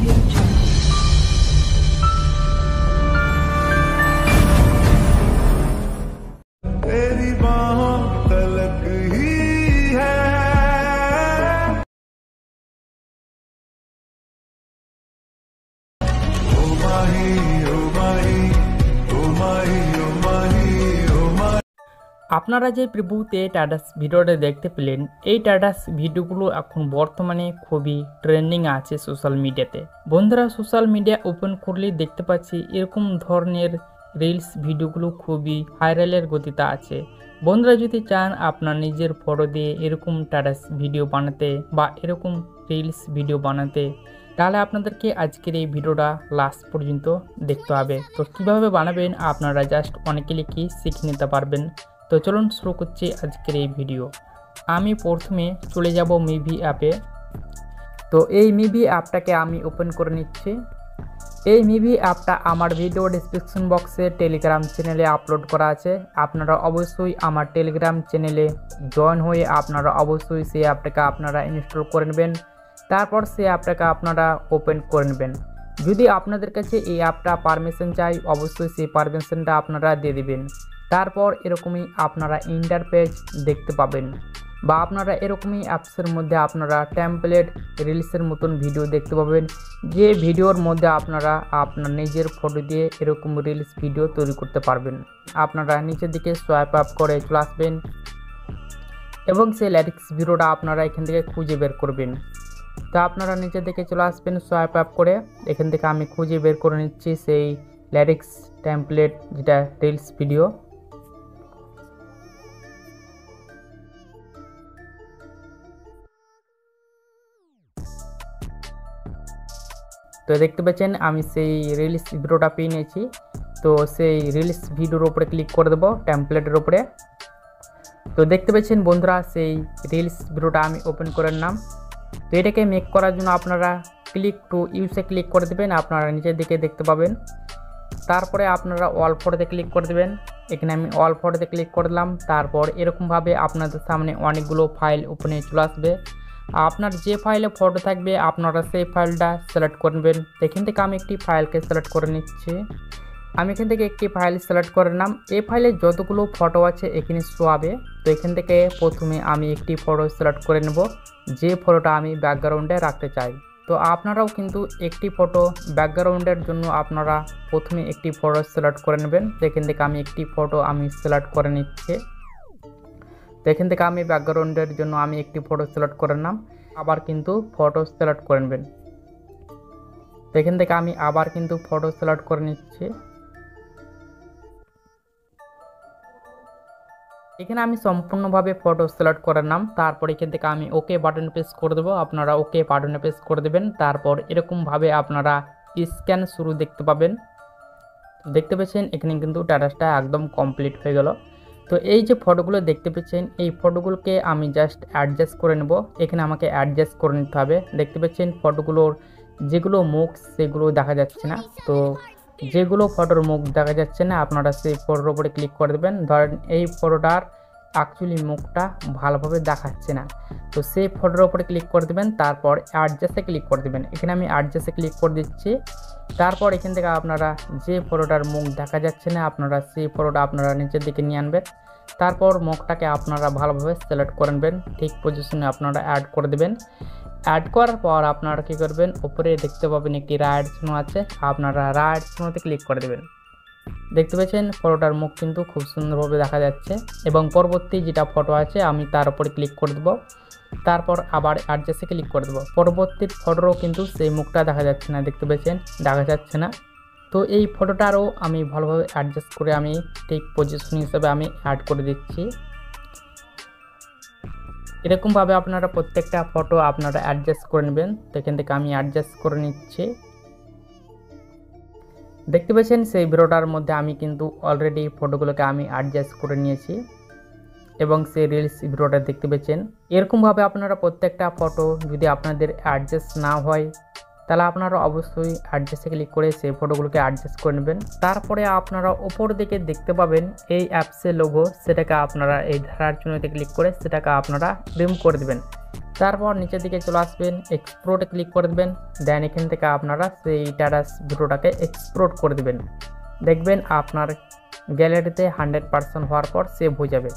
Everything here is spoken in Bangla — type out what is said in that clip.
Audio Jungle. तेरी बाहों तलक ही है। ओ माही ओ माही ओ माही ओ माही ओ माही। আপনারা যে প্রিভিউতে টাটাস ভিডিওটা দেখতে পেলেন, এই টাটাস ভিডিওগুলো এখন বর্তমানে খুবই ট্রেন্ডিং আছে সোশ্যাল মিডিয়াতে। বন্ধুরা, সোশ্যাল মিডিয়া ওপেন করলেই দেখতে পাচ্ছি এরকম ধরনের রিলস ভিডিওগুলো খুবই ভাইরালের গতিতে আছে। বন্ধুরা, যদি চান আপনার নিজের ফটো দিয়ে এরকম টাটাস ভিডিও বানাতে বা এরকম রিলস ভিডিও বানাতে, তাহলে আপনাদেরকে আজকের এই ভিডিওটা লাস্ট পর্যন্ত দেখতে হবে। তো কিভাবে বানাবেন আপনারা জাস্ট অনেকে লিখে শিখে নিতে পারবেন। তো চলুন শুরু করছি আজকের এই ভিডিও। আমি প্রথমে চলে যাব মিভি অ্যাপে। তো এই মিভি অ্যাপটাকে আমি ওপেন করে নিচ্ছি। এই মিভি অ্যাপটা আমার ভিডিও ডিসক্রিপশন বক্সে টেলিগ্রাম চ্যানেলে আপলোড করা আছে। আপনারা অবশ্যই আমার টেলিগ্রাম চ্যানেলে জয়েন হয়ে আপনারা অবশ্যই সেই অ্যাপটাকে আপনারা ইনস্টল করে নেবেন। তারপর সেই অ্যাপটাকে আপনারা ওপেন করে নেবেন। যদি আপনাদের কাছে এই অ্যাপটা পারমিশন চাই, অবশ্যই সেই পারমিশনটা আপনারা দিয়ে দেবেন। তারপর এরকমই আপনারা ইন্টারপেজ দেখতে পাবেন, বা আপনারা এরকমই অ্যাপসের মধ্যে আপনারা টেমপ্লেট রিলসের মতন ভিডিও দেখতে পাবেন, যে ভিডিওর মধ্যে আপনারা আপনার নিজের ফটো দিয়ে এরকম রিলস ভিডিও তৈরি করতে পারবেন। আপনারা নিচের দিকে সোয়াইপ আপ করে চলে আসবেন এবং সেই লিরিক্স ভিডিওটা আপনারা এখান থেকে খুঁজে বের করবেন। তো আপনারা নিচের দিকে চলে আসবেন সোয়াইপ আপ করে। এখান থেকে আমি খুঁজে বের করে নিচ্ছি সেই লিরিক্স টেমপ্লেট, যেটা রিলস ভিডিও। তো দেখতে পাচ্ছেন আমি সেই রিলস ভিডিওটা পেয়ে নিয়েছি। তো সেই রিলস ভিডিওর উপরে ক্লিক করে দেবো, টেমপ্লেটের উপরে। তো দেখতে পাচ্ছেন বন্ধুরা, সেই রিলস ভিডিওটা আমি ওপেন করে নিলাম। তো এটাকে মেক করার জন্য আপনারা ক্লিক টু ইউসে ক্লিক করে দেবেন। আপনারা নিচের দিকে দেখতে পাবেন। তারপরে আপনারা অল ফটোতে ক্লিক করে দেবেন। এখানে আমি অল ফটোতে ক্লিক করে দিলাম। তারপর এরকমভাবে আপনাদের সামনে অনেকগুলো ফাইল ওপেনে চলে আসবে। আপনার যে ফাইলে ফটো থাকবে আপনারা সেই ফাইলটা সিলেক্ট করবেন। এখান থেকে আমি একটি ফাইলকে সিলেক্ট করে নিচ্ছি। আমি এখান থেকে একটি ফাইল সিলেক্ট করে নিলাম। এই ফাইলে যতগুলো ফটো আছে এখানে শো হবে। তো এখান থেকে প্রথমে আমি একটি ফটো সিলেক্ট করে নেব, যে ফটোটা আমি ব্যাকগ্রাউন্ডে রাখতে চাই। তো আপনারাও কিন্তু একটি ফটো ব্যাকগ্রাউন্ডের জন্য আপনারা প্রথমে একটি ফটো সিলেক্ট করে নেবেন। এখান থেকে আমি একটি ফটো সিলেক্ট করে নিচ্ছি। তো এখান থেকে আমি ব্যাকগ্রাউন্ডের জন্য আমি একটি ফটো সিলেক্ট করে নিলাম। আবার কিন্তু ফটো সিলেক্ট করে নেবেন। তো এখান থেকে আমি আবার কিন্তু ফটো সিলেক্ট করে নিচ্ছি। এখানে আমি সম্পূর্ণভাবে ফটো সিলেক্ট করে নিলাম। তারপর এখান থেকে আমি ওকে বাটন প্রেস করে দেবো। আপনারা ওকে বাটনে প্রেস করে দেবেন। তারপর এরকমভাবে আপনারা স্ক্যান শুরু দেখতে পাবেন। দেখতে পাচ্ছেন এখানে কিন্তু টাটাসটা একদম কমপ্লিট হয়ে গেল। তো এই যে ফটোগুলো দেখতে পাচ্ছেন, এই ফটোগুলোকে আমি জাস্ট অ্যাডজাস্ট করে নেব। এখানে আমাকে অ্যাডজাস্ট করে নিতে হবে। দেখতে পাচ্ছেন ফটোগুলোর যেগুলো মুখ সেগুলো দেখা যাচ্ছে না। তো যেগুলো ফটোর মুখ দেখা যাচ্ছে না আপনারা সেই ফটোর উপরে ক্লিক করে দেবেন। ধরেন এই ফটোটার অ্যাকচুয়ালি মুখটা ভালোভাবে দেখাচ্ছে না, তো সেই ফটোর উপরে ক্লিক করে দেবেন। তারপর অ্যাডজাস্টে ক্লিক করে দেবেন। এখানে আমি অ্যাডজাস্টে ক্লিক করে দিচ্ছি। তারপর এখান থেকে আপনারা যে ফটোটার মুখ দেখা যাচ্ছে না আপনারা সেই ফটোটা আপনারা নিচের দিকে নিয়ে আনবেন। তারপর মুখটাকে আপনারা ভালোভাবে সিলেক্ট করে নেবেন, ঠিক পজিশনে আপনারা অ্যাড করে দেবেন। অ্যাড করার পর আপনারা কী করবেন, উপরে দেখতে পাবেন একটি রাইট চিহ্ন আছে, আপনারা রাইট চিহ্নতে ক্লিক করে দেবেন। দেখতে পাচ্ছেন ফটোটার মুখ কিন্তু খুব সুন্দরভাবে দেখা যাচ্ছে। এবং পরবর্তী যেটা ফটো আছে আমি তার উপরে ক্লিক করে দেবো। তারপর আবার অ্যাডজাস্টে ক্লিক করে দেবো। পরবর্তী ফটোরও কিন্তু সেই মুখটা দেখা যাচ্ছে না, দেখতে পাচ্ছেন দেখা যাচ্ছে না। তো এই ফটোটারও আমি ভালোভাবে অ্যাডজাস্ট করে আমি ঠিক পজিশন হিসেবে আমি অ্যাড করে দিচ্ছি। এরকমভাবে আপনারা প্রত্যেকটা ফটো আপনারা অ্যাডজাস্ট করে নেবেন। তো এখান থেকে আমি অ্যাডজাস্ট করে নিচ্ছি। দেখতে পাচ্ছেন সেই ভিডিওটার মধ্যে আমি কিন্তু অলরেডি ফটোগুলোকে আমি অ্যাডজাস্ট করে নিয়েছি এবং সেই রিলস ভিডিওটা দেখতে পাচ্ছেন। এরকমভাবে আপনারা প্রত্যেকটা ফটো যদি আপনাদের অ্যাডজাস্ট না হয় তাহলে আপনারা অবশ্যই অ্যাডজাস্টে ক্লিক করে সেই ফটোগুলোকে অ্যাডজাস্ট করে নেবেন। তারপরে আপনারা উপর দিকে দেখতে পাবেন এই অ্যাপসের লোগো, সেটাকে আপনারা এই ধারার চিহ্নতে ক্লিক করে সেটাকে আপনারা রিমুভ করে দেবেন। তারপর নিচের দিকে চলে আসবেন, এক্সপোর্টে ক্লিক করে দেবেন। দেন এখান থেকে আপনারা সেই টাটাস ভিডিওটাকে এক্সপোর্ট করে দেবেন। দেখবেন আপনার গ্যালারিতে 100% হওয়ার পর সেভ হয়ে যাবে।